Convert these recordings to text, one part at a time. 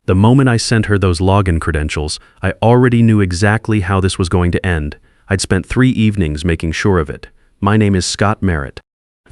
The moment I sent her those login credentials, I already knew exactly how this was going to end. I'd spent 3 evenings making sure of it. My name is Scott Merritt.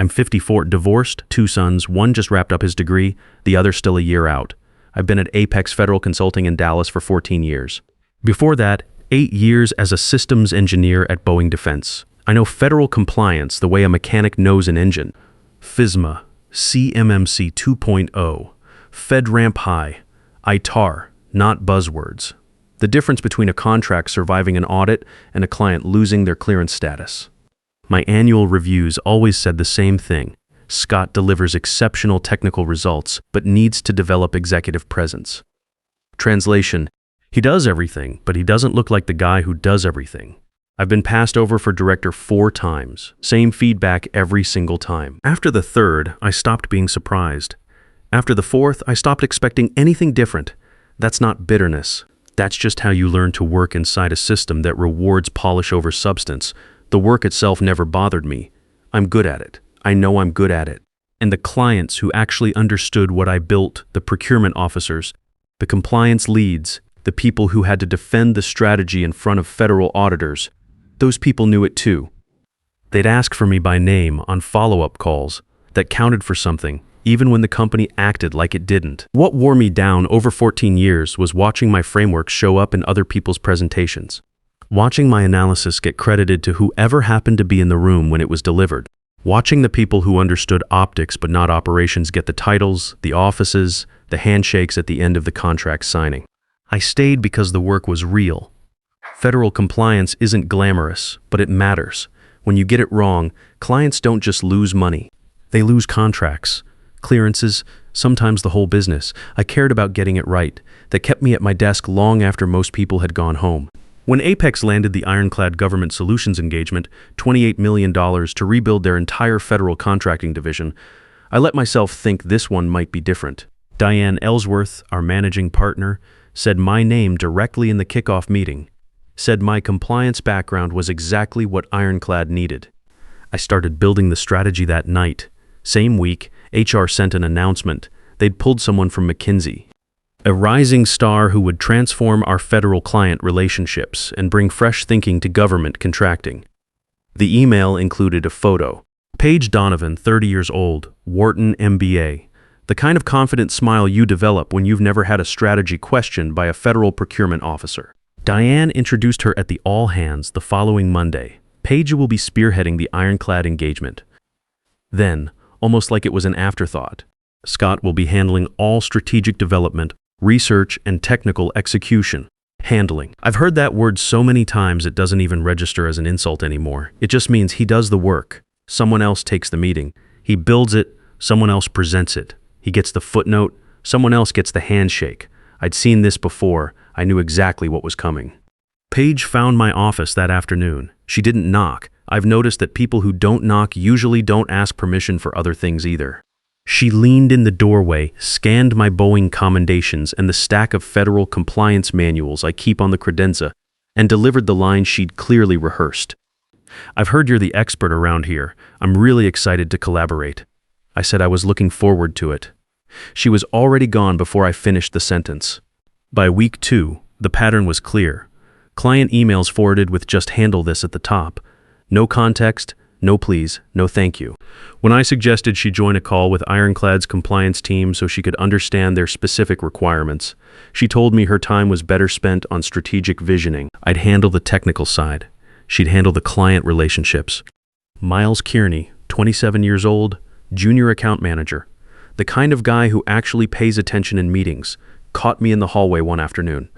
I'm 54, divorced, 2 sons, one just wrapped up his degree, the other still a year out. I've been at Apex Federal Consulting in Dallas for 14 years. Before that, 8 years as a systems engineer at Boeing Defense. I know federal compliance the way a mechanic knows an engine. FISMA, CMMC 2.0, FedRAMP High, ITAR, not buzzwords. The difference between a contract surviving an audit and a client losing their clearance status. My annual reviews always said the same thing. Scott delivers exceptional technical results, but needs to develop executive presence. Translation: he does everything, but he doesn't look like the guy who does everything. I've been passed over for director 4 times. Same feedback every single time. After the 3rd, I stopped being surprised. After the 4th, I stopped expecting anything different. That's not bitterness. That's just how you learn to work inside a system that rewards polish over substance. The work itself never bothered me. I'm good at it. I know I'm good at it. And the clients who actually understood what I built, the procurement officers, the compliance leads, the people who had to defend the strategy in front of federal auditors, those people knew it too. They'd ask for me by name on follow-up calls that counted for something, even when the company acted like it didn't. What wore me down over 14 years was watching my framework show up in other people's presentations. Watching my analysis get credited to whoever happened to be in the room when it was delivered. Watching the people who understood optics but not operations get the titles, the offices, the handshakes at the end of the contract signing. I stayed because the work was real. Federal compliance isn't glamorous, but it matters. When you get it wrong, clients don't just lose money. They lose contracts, clearances, sometimes the whole business. I cared about getting it right. That kept me at my desk long after most people had gone home. When Apex landed the ironclad government solutions engagement, $28 million to rebuild their entire federal contracting division, I let myself think this one might be different. Diane Ellsworth, our managing partner, said my name directly in the kickoff meeting, said my compliance background was exactly what Ironclad needed. I started building the strategy that night. Same week, HR sent an announcement. They'd pulled someone from McKinsey, a rising star who would transform our federal client relationships and bring fresh thinking to government contracting. The email included a photo. Paige Donovan, 30 years old, Wharton MBA. The kind of confident smile you develop when you've never had a strategy questioned by a federal procurement officer. Diane introduced her at the all hands the following Monday. Paige will be spearheading the Ironclad engagement. Then, almost like it was an afterthought, Scott will be handling all strategic development, research, and technical execution. Handling. I've heard that word so many times it doesn't even register as an insult anymore. It just means he does the work. Someone else takes the meeting. He builds it. Someone else presents it. He gets the footnote. Someone else gets the handshake. I'd seen this before. I knew exactly what was coming. Paige found my office that afternoon. She didn't knock. I've noticed that people who don't knock usually don't ask permission for other things either. She leaned in the doorway, scanned my Boeing commendations and the stack of federal compliance manuals I keep on the credenza, and delivered the line she'd clearly rehearsed. I've heard you're the expert around here. I'm really excited to collaborate. I said I was looking forward to it. She was already gone before I finished the sentence. By week 2, the pattern was clear. Client emails forwarded with just handle this at the top. No context, no please, no thank you. When I suggested she join a call with Ironclad's compliance team so she could understand their specific requirements, she told me her time was better spent on strategic visioning. I'd handle the technical side. She'd handle the client relationships. Miles Kearney, 27 years old, junior account manager. The kind of guy who actually pays attention in meetings, caught me in the hallway one afternoon.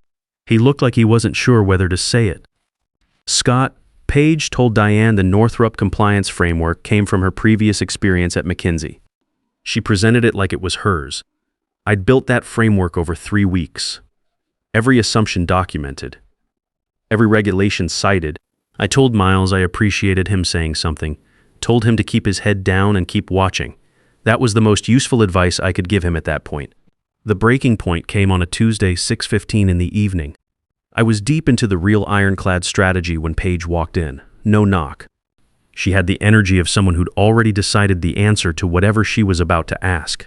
He looked like he wasn't sure whether to say it. Scott, Paige told Diane the Northrop compliance framework came from her previous experience at McKinsey. She presented it like it was hers. I'd built that framework over 3 weeks. Every assumption documented. Every regulation cited. I told Miles I appreciated him saying something, told him to keep his head down and keep watching. That was the most useful advice I could give him at that point. The breaking point came on a Tuesday, 6:15 in the evening. I was deep into the real Ironclad strategy when Paige walked in. No knock. She had the energy of someone who'd already decided the answer to whatever she was about to ask.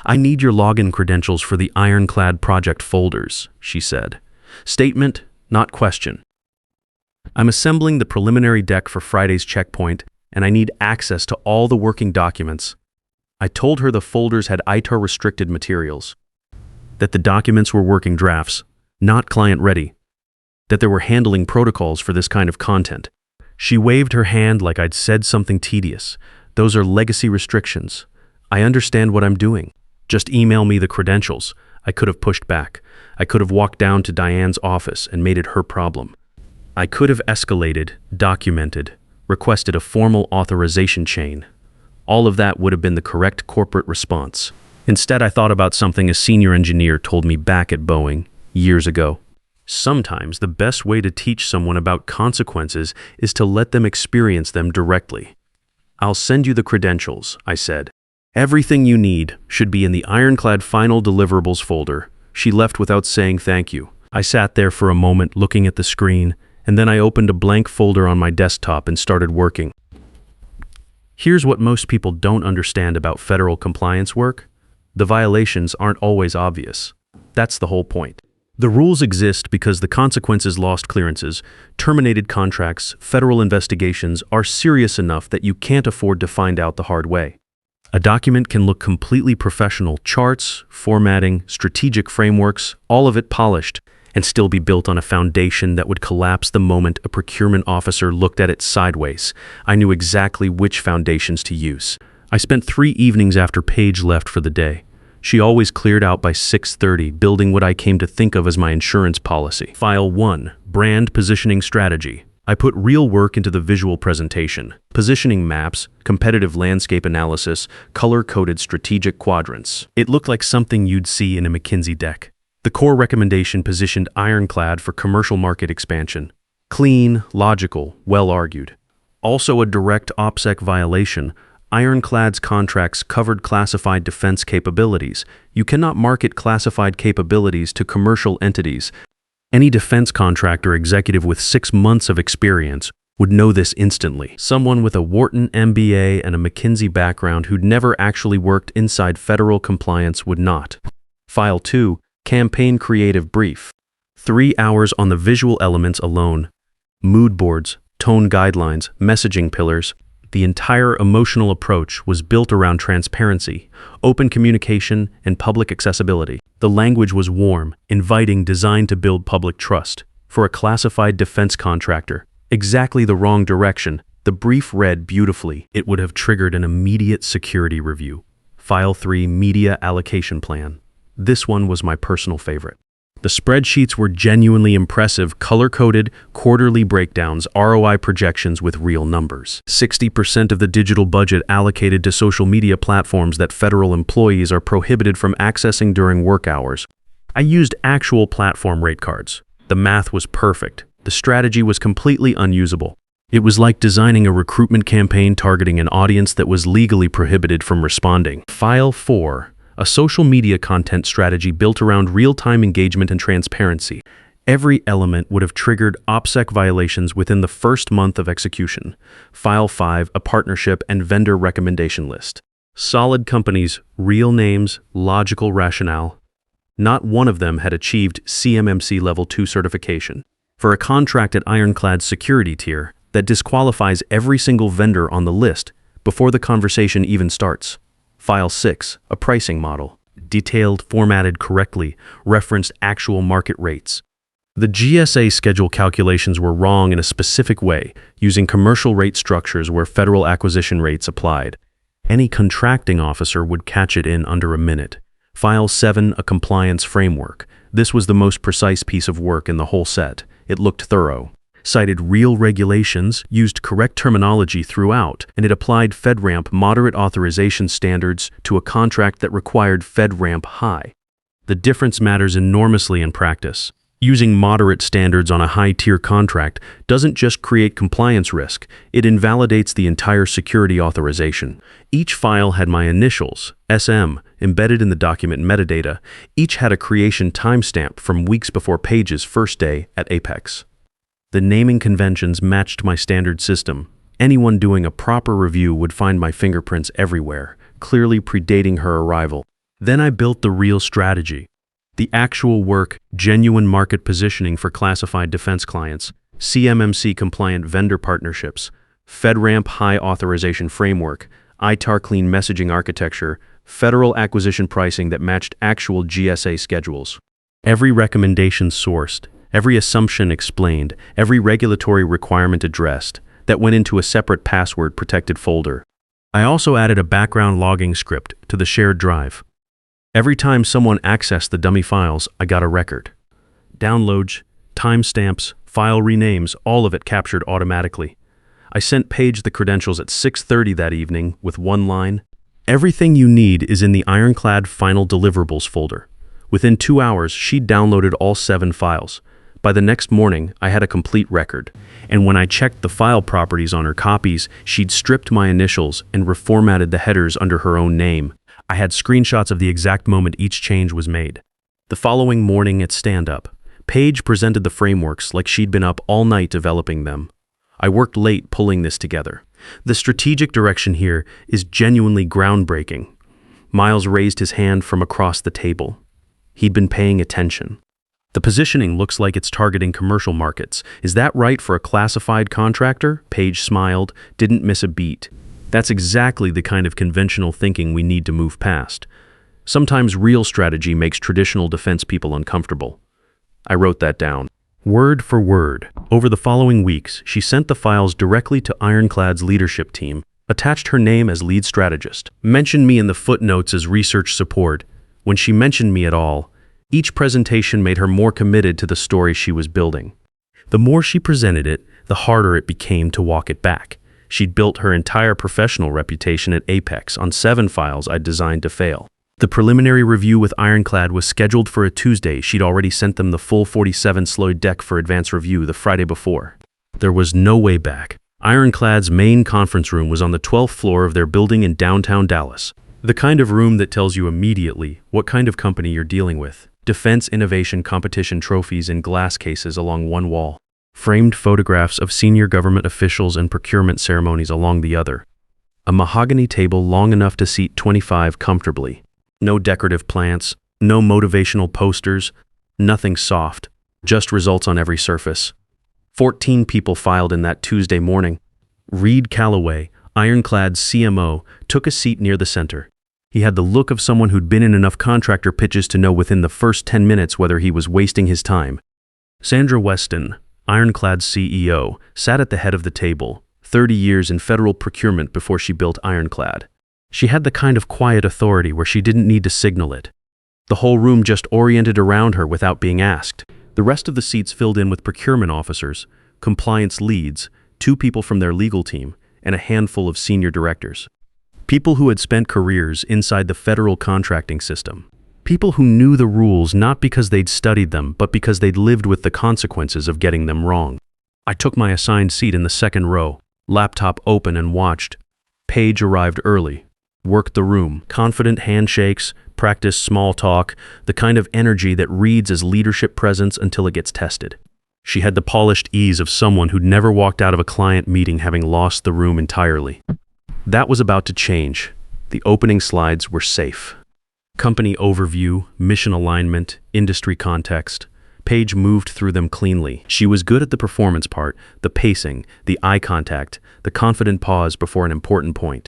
I need your login credentials for the Ironclad project folders, she said. Statement, not question. I'm assembling the preliminary deck for Friday's checkpoint, and I need access to all the working documents. I told her the folders had ITAR-restricted materials, that the documents were working drafts, not client-ready, that they were handling protocols for this kind of content. She waved her hand like I'd said something tedious. Those are legacy restrictions. I understand what I'm doing. Just email me the credentials. I could have pushed back. I could have walked down to Diane's office and made it her problem. I could have escalated, documented, requested a formal authorization chain. All of that would have been the correct corporate response. Instead, I thought about something a senior engineer told me back at Boeing years ago. Sometimes the best way to teach someone about consequences is to let them experience them directly. I'll send you the credentials, I said. Everything you need should be in the Ironclad final deliverables folder. She left without saying thank you. I sat there for a moment looking at the screen, and then I opened a blank folder on my desktop and started working. Here's what most people don't understand about federal compliance work. The violations aren't always obvious. That's the whole point. The rules exist because the consequences, lost clearances, terminated contracts, federal investigations are serious enough that you can't afford to find out the hard way. A document can look completely professional, charts, formatting, strategic frameworks, all of it polished, and still be built on a foundation that would collapse the moment a procurement officer looked at it sideways. I knew exactly which foundations to use. I spent 3 evenings after Paige left for the day. She always cleared out by 6:30, building what I came to think of as my insurance policy. File 1, Brand Positioning Strategy. I put real work into the visual presentation, positioning maps, competitive landscape analysis, color-coded strategic quadrants. It looked like something you'd see in a McKinsey deck. The core recommendation positioned Ironclad for commercial market expansion. Clean, logical, well-argued. Also a direct OPSEC violation. Ironclad's contracts covered classified defense capabilities. You cannot market classified capabilities to commercial entities. Any defense contractor executive with 6 months of experience would know this instantly. Someone with a Wharton MBA and a McKinsey background who'd never actually worked inside federal compliance would not. File 2, Campaign Creative Brief. 3 hours on the visual elements alone. Mood boards, tone guidelines, messaging pillars. The entire emotional approach was built around transparency, open communication, and public accessibility. The language was warm, inviting, designed to build public trust. For a classified defense contractor, exactly the wrong direction. The brief read beautifully. It would have triggered an immediate security review. File 3, Media Allocation Plan. This one was my personal favorite. The spreadsheets were genuinely impressive, color-coded, quarterly breakdowns, ROI projections with real numbers. 60% of the digital budget allocated to social media platforms that federal employees are prohibited from accessing during work hours. I used actual platform rate cards. The math was perfect. The strategy was completely unusable. It was like designing a recruitment campaign targeting an audience that was legally prohibited from responding. File 4. A social media content strategy built around real-time engagement and transparency. Every element would have triggered OPSEC violations within the first month of execution. File 5, a partnership and vendor recommendation list. Solid companies, real names, logical rationale. Not one of them had achieved CMMC Level 2 certification. For a contract at Ironclad's security tier, that disqualifies every single vendor on the list before the conversation even starts. File 6, a pricing model. Detailed, formatted correctly, referenced actual market rates. The GSA schedule calculations were wrong in a specific way, using commercial rate structures where federal acquisition rates applied. Any contracting officer would catch it in under a minute. File 7, a compliance framework. This was the most precise piece of work in the whole set. It looked thorough. Cited real regulations, used correct terminology throughout, and it applied FedRAMP moderate authorization standards to a contract that required FedRAMP high. The difference matters enormously in practice. Using moderate standards on a high-tier contract doesn't just create compliance risk, it invalidates the entire security authorization. Each file had my initials, SM, embedded in the document metadata. Each had a creation timestamp from weeks before Paige's first day at Apex. The naming conventions matched my standard system. Anyone doing a proper review would find my fingerprints everywhere, clearly predating her arrival. Then I built the real strategy. The actual work, genuine market positioning for classified defense clients, CMMC-compliant vendor partnerships, FedRAMP high authorization framework, ITAR clean messaging architecture, federal acquisition pricing that matched actual GSA schedules. Every recommendation sourced, every assumption explained, every regulatory requirement addressed, that went into a separate password-protected folder. I also added a background logging script to the shared drive. Every time someone accessed the dummy files, I got a record. Downloads, timestamps, file renames, all of it captured automatically. I sent Paige the credentials at 6:30 that evening with one line, "Everything you need is in the Ironclad Final Deliverables folder." Within 2 hours, she downloaded all 7 files. By the next morning, I had a complete record. And when I checked the file properties on her copies, she'd stripped my initials and reformatted the headers under her own name. I had screenshots of the exact moment each change was made. The following morning at stand-up, Paige presented the frameworks like she'd been up all night developing them. I worked late pulling this together. The strategic direction here is genuinely groundbreaking. Miles raised his hand from across the table. He'd been paying attention. The positioning looks like it's targeting commercial markets. Is that right for a classified contractor? Paige smiled, didn't miss a beat. That's exactly the kind of conventional thinking we need to move past. Sometimes real strategy makes traditional defense people uncomfortable. I wrote that down. Word for word. Over the following weeks, she sent the files directly to Ironclad's leadership team, attached her name as lead strategist, mentioned me in the footnotes as research support. When she mentioned me at all, each presentation made her more committed to the story she was building. The more she presented it, the harder it became to walk it back. She'd built her entire professional reputation at Apex on 7 files I'd designed to fail. The preliminary review with Ironclad was scheduled for a Tuesday. She'd already sent them the full 47 slide deck for advance review the Friday before. There was no way back. Ironclad's main conference room was on the 12th floor of their building in downtown Dallas. The kind of room that tells you immediately what kind of company you're dealing with. Defense innovation competition trophies in glass cases along one wall. Framed photographs of senior government officials and procurement ceremonies along the other. A mahogany table long enough to seat 25 comfortably. No decorative plants, no motivational posters, nothing soft, just results on every surface. 14 people filed in that Tuesday morning. Reed Calloway, Ironclad's CMO, took a seat near the center. He had the look of someone who'd been in enough contractor pitches to know within the first 10 minutes whether he was wasting his time. Sandra Weston, Ironclad's CEO, sat at the head of the table, 30 years in federal procurement before she built Ironclad. She had the kind of quiet authority where she didn't need to signal it. The whole room just oriented around her without being asked. The rest of the seats filled in with procurement officers, compliance leads, 2 people from their legal team, and a handful of senior directors. People who had spent careers inside the federal contracting system. People who knew the rules not because they'd studied them, but because they'd lived with the consequences of getting them wrong. I took my assigned seat in the second row, laptop open, and watched. Paige arrived early, worked the room, confident handshakes, practiced small talk, the kind of energy that reads as leadership presence until it gets tested. She had the polished ease of someone who'd never walked out of a client meeting having lost the room entirely. That was about to change. The opening slides were safe. Company overview, mission alignment, industry context. Paige moved through them cleanly. She was good at the performance part, the pacing, the eye contact, the confident pause before an important point.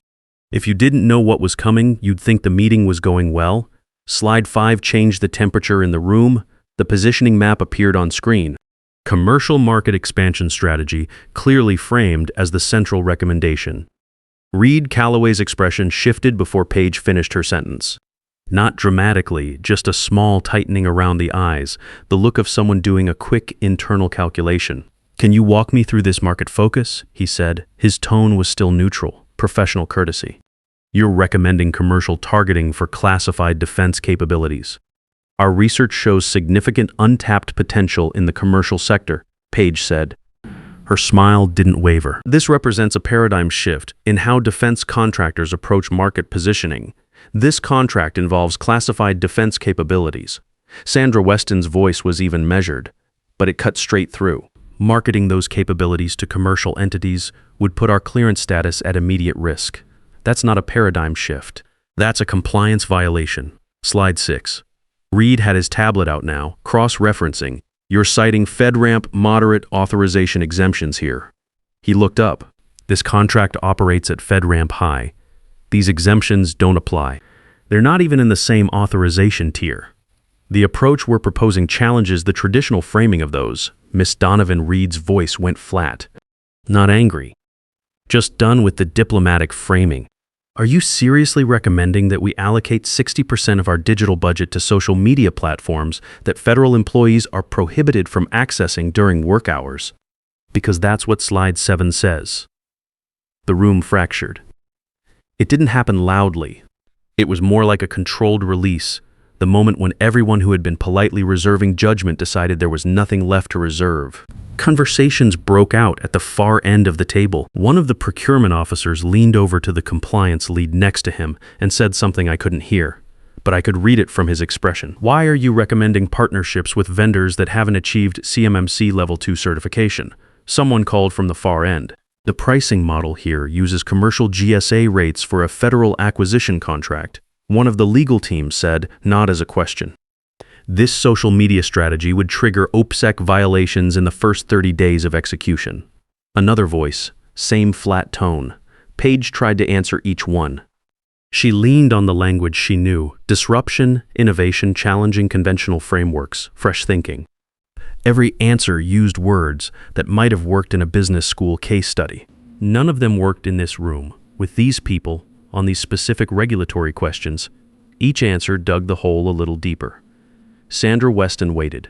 If you didn't know what was coming, you'd think the meeting was going well. Slide 5 changed the temperature in the room. The positioning map appeared on screen. Commercial market expansion strategy, clearly framed as the central recommendation. Reed Calloway's expression shifted before Paige finished her sentence. Not dramatically, just a small tightening around the eyes, the look of someone doing a quick internal calculation. "Can you walk me through this market focus?" he said. His tone was still neutral, professional courtesy. "You're recommending commercial targeting for classified defense capabilities. Our research shows significant untapped potential in the commercial sector," Paige said. Her smile didn't waver. "This represents a paradigm shift in how defense contractors approach market positioning. This contract involves classified defense capabilities." Sandra Weston's voice was even measured, but it cut straight through. "Marketing those capabilities to commercial entities would put our clearance status at immediate risk. That's not a paradigm shift. That's a compliance violation. Slide 6. Reed had his tablet out now, cross-referencing. You're citing FedRAMP moderate authorization exemptions here. He looked up. This contract operates at FedRAMP high. These exemptions don't apply. They're not even in the same authorization tier. The approach we're proposing challenges the traditional framing of those. Miss Donovan Reed's voice went flat. Not angry. Just done with the diplomatic framing. Are you seriously recommending that we allocate 60% of our digital budget to social media platforms that federal employees are prohibited from accessing during work hours? Because that's what Slide 7 says. The room fractured. It didn't happen loudly. It was more like a controlled release, the moment when everyone who had been politely reserving judgment decided there was nothing left to reserve. Conversations broke out at the far end of the table. One of the procurement officers leaned over to the compliance lead next to him and said something I couldn't hear, but I could read it from his expression. Why are you recommending partnerships with vendors that haven't achieved CMMC Level 2 certification? Someone called from the far end. The pricing model here uses commercial GSA rates for a federal acquisition contract. One of the legal team said, not as a question. This social media strategy would trigger OPSEC violations in the first 30 days of execution. Another voice, same flat tone. Paige tried to answer each one. She leaned on the language she knew: disruption, innovation, challenging conventional frameworks, fresh thinking. Every answer used words that might have worked in a business school case study. None of them worked in this room, with these people, on these specific regulatory questions. Each answer dug the hole a little deeper. Sandra Weston waited.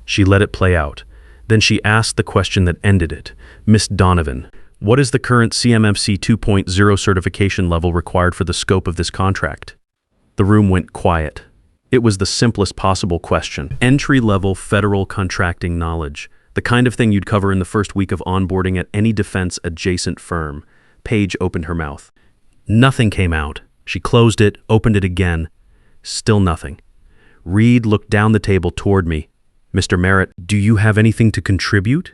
She let it play out. Then she asked the question that ended it. Miss Donovan, what is the current CMMC 2.0 certification level required for the scope of this contract? The room went quiet. It was the simplest possible question. Entry-level federal contracting knowledge, the kind of thing you'd cover in the first week of onboarding at any defense-adjacent firm. Paige opened her mouth. Nothing came out. She closed it, opened it again. Still nothing. Reed looked down the table toward me. Mr. Merritt, do you have anything to contribute?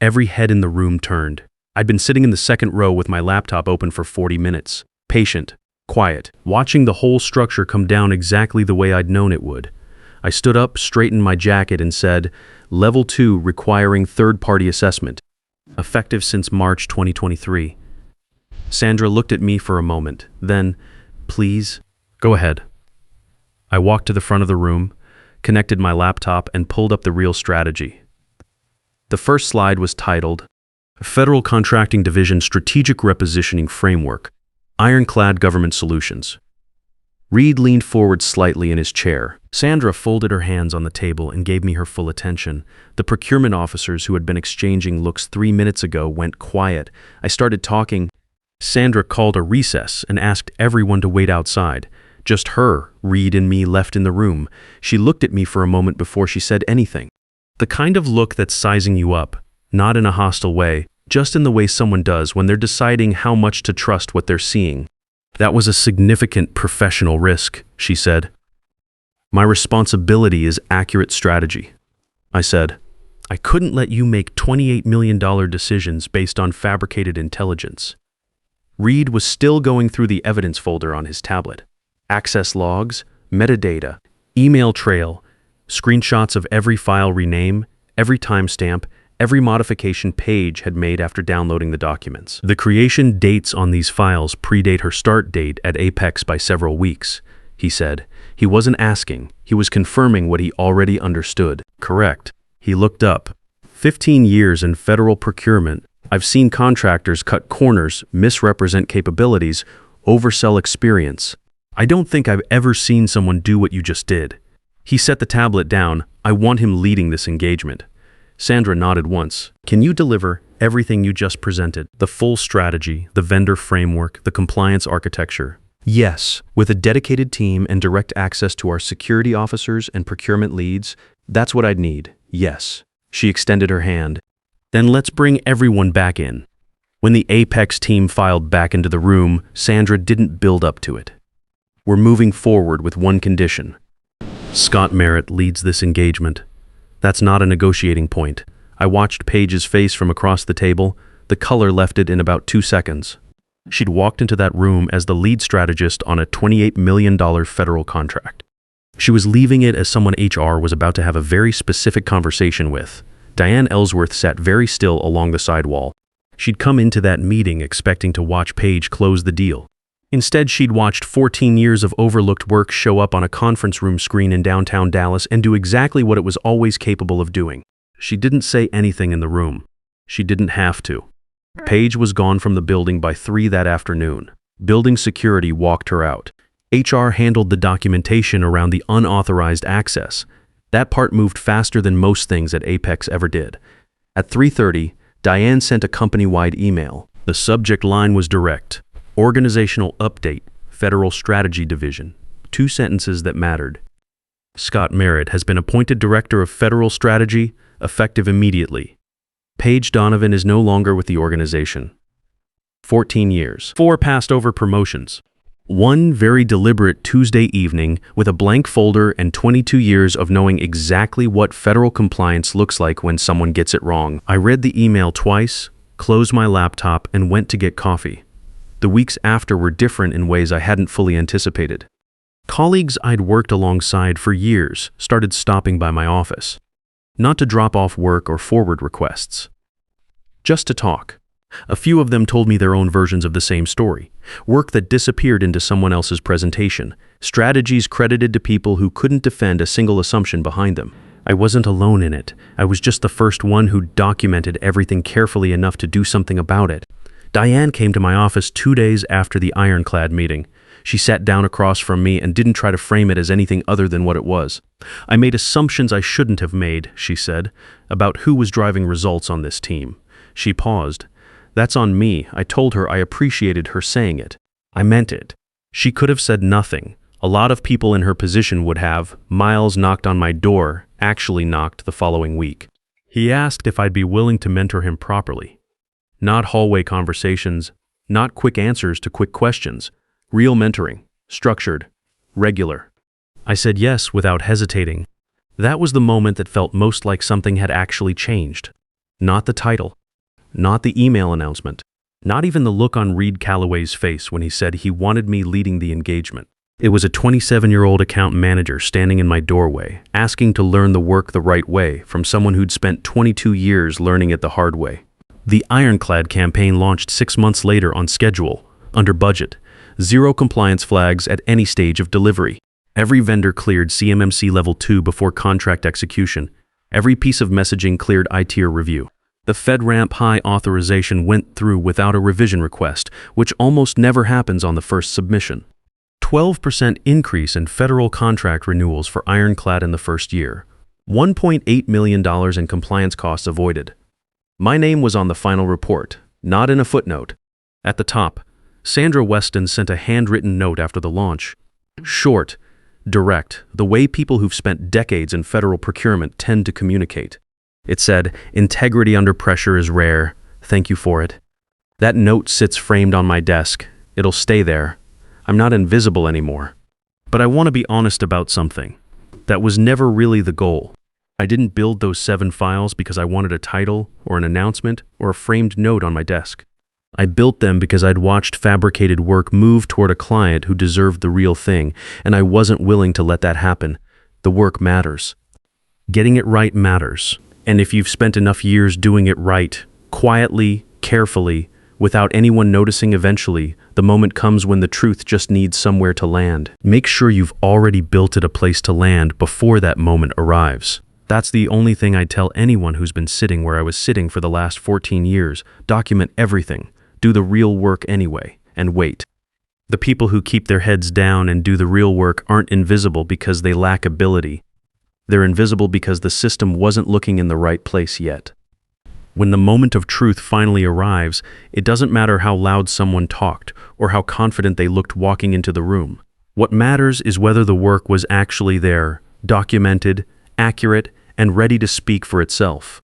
Every head in the room turned. I'd been sitting in the second row with my laptop open for 40 minutes. Patient, quiet, watching the whole structure come down exactly the way I'd known it would. I stood up, straightened my jacket, and said, Level 2 requiring third-party assessment. Effective since March 2023. Sandra looked at me for a moment. Then, please, go ahead. I walked to the front of the room, connected my laptop, and pulled up the real strategy. The first slide was titled, Federal Contracting Division Strategic Repositioning Framework, Ironclad Government Solutions. Reed leaned forward slightly in his chair. Sandra folded her hands on the table and gave me her full attention. The procurement officers who had been exchanging looks 3 minutes ago went quiet. I started talking. Sandra called a recess and asked everyone to wait outside. Just her, Reed, and me left in the room. She looked at me for a moment before she said anything. The kind of look that's sizing you up, not in a hostile way, just in the way someone does when they're deciding how much to trust what they're seeing. That was a significant professional risk, she said. My responsibility is accurate strategy. I said, I couldn't let you make $28 million decisions based on fabricated intelligence. Reed was still going through the evidence folder on his tablet. Access logs, metadata, email trail, screenshots of every file rename, every timestamp, every modification Paige had made after downloading the documents. The creation dates on these files predate her start date at Apex by several weeks, he said. He wasn't asking, he was confirming what he already understood. Correct. He looked up. 15 years in federal procurement, I've seen contractors cut corners, misrepresent capabilities, oversell experience. I don't think I've ever seen someone do what you just did. He set the tablet down. I want him leading this engagement. Sandra nodded once. Can you deliver everything you just presented? The full strategy, the vendor framework, the compliance architecture? Yes, with a dedicated team and direct access to our security officers and procurement leads, that's what I'd need. Yes. She extended her hand. Then let's bring everyone back in. When the Apex team filed back into the room, Sandra didn't build up to it. We're moving forward with one condition. Scott Merritt leads this engagement. That's not a negotiating point. I watched Paige's face from across the table. The color left it in about 2 seconds. She'd walked into that room as the lead strategist on a $28 million federal contract. She was leaving it as someone HR was about to have a very specific conversation with. Diane Ellsworth sat very still along the sidewall. She'd come into that meeting expecting to watch Paige close the deal. Instead, she'd watched 14 years of overlooked work show up on a conference room screen in downtown Dallas and do exactly what it was always capable of doing. She didn't say anything in the room. She didn't have to. Paige was gone from the building by 3 that afternoon. Building security walked her out. HR handled the documentation around the unauthorized access. That part moved faster than most things at Apex ever did. At 3:30, Diane sent a company-wide email. The subject line was direct. Organizational update, Federal Strategy Division. 2 sentences that mattered. Scott Merritt has been appointed Director of Federal Strategy, effective immediately. Paige Donovan is no longer with the organization. 14 years. 4 passed over promotions. 1 very deliberate Tuesday evening with a blank folder and 22 years of knowing exactly what federal compliance looks like when someone gets it wrong. I read the email twice, closed my laptop, and went to get coffee. The weeks after were different in ways I hadn't fully anticipated. Colleagues I'd worked alongside for years started stopping by my office. Not to drop off work or forward requests. Just to talk. A few of them told me their own versions of the same story. Work that disappeared into someone else's presentation. Strategies credited to people who couldn't defend a single assumption behind them. I wasn't alone in it. I was just the first one who documented everything carefully enough to do something about it. Diane came to my office 2 days after the Ironclad meeting. She sat down across from me and didn't try to frame it as anything other than what it was. I made assumptions I shouldn't have made, she said, about who was driving results on this team. She paused. That's on me. I told her I appreciated her saying it. I meant it. She could have said nothing. A lot of people in her position would have. Miles knocked on my door, actually knocked the following week. He asked if I'd be willing to mentor him properly. Not hallway conversations, not quick answers to quick questions. Real mentoring, structured, regular. I said yes without hesitating. That was the moment that felt most like something had actually changed. Not the title. Not the email announcement. Not even the look on Reed Calloway's face when he said he wanted me leading the engagement. It was a 27-year-old account manager standing in my doorway, asking to learn the work the right way from someone who'd spent 22 years learning it the hard way. The Ironclad campaign launched 6 months later on schedule, under budget. 0 compliance flags at any stage of delivery. Every vendor cleared CMMC Level 2 before contract execution. Every piece of messaging cleared ITIR review. The FedRAMP High authorization went through without a revision request, which almost never happens on the first submission. 12% increase in federal contract renewals for Ironclad in the first year. $1.8 million in compliance costs avoided. My name was on the final report, not in a footnote. At the top, Sandra Weston sent a handwritten note after the launch. Short, direct, the way people who've spent decades in federal procurement tend to communicate. It said, "Integrity under pressure is rare. Thank you for it." That note sits framed on my desk. It'll stay there. I'm not invisible anymore. But I want to be honest about something. That was never really the goal. I didn't build those 7 files because I wanted a title or an announcement or a framed note on my desk. I built them because I'd watched fabricated work move toward a client who deserved the real thing, and I wasn't willing to let that happen. The work matters. Getting it right matters. And if you've spent enough years doing it right, quietly, carefully, without anyone noticing eventually, the moment comes when the truth just needs somewhere to land. Make sure you've already built it a place to land before that moment arrives. That's the only thing I'd tell anyone who's been sitting where I was sitting for the last 14 years. Document everything. Do the real work anyway, and wait. The people who keep their heads down and do the real work aren't invisible because they lack ability. They're invisible because the system wasn't looking in the right place yet. When the moment of truth finally arrives, it doesn't matter how loud someone talked or how confident they looked walking into the room. What matters is whether the work was actually there, documented, accurate, and ready to speak for itself.